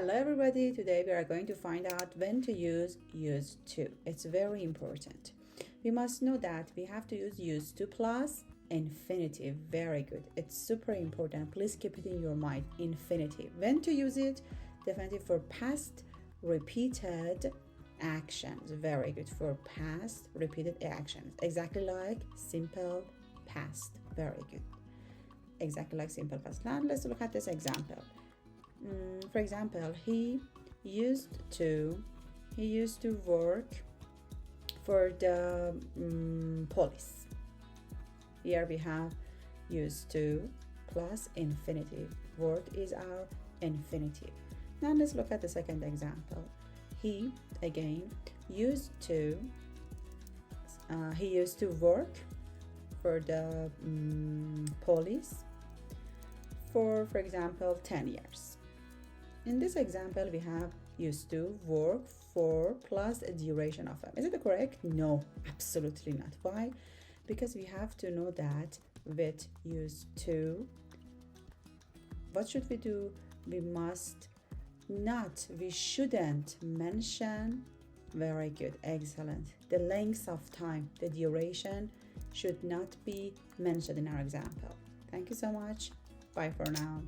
Hello everybody, today we are going to find out when to use used to. It's very important. We must know that we have to use used to plus infinitive. Very good. It's super important. Please keep it in your mind. Infinitive. When to use it? Definitely for past repeated actions. Very good. For past repeated actions. Exactly like simple past. Very good. Exactly like simple past. Now let's look at this example. For example, he used to work for the police. Here we have used to plus infinitive. Word is our infinitive. Now let's look at the second example. He again used to work for the police for example 10 years. In this example, we have used to work for plus a duration of time. Is it correct? No, absolutely not. Why? Because we have to know that with used to, what should we do? We shouldn't mention, very good, excellent, the length of time, the duration should not be mentioned in our example. Thank you so much. Bye for now.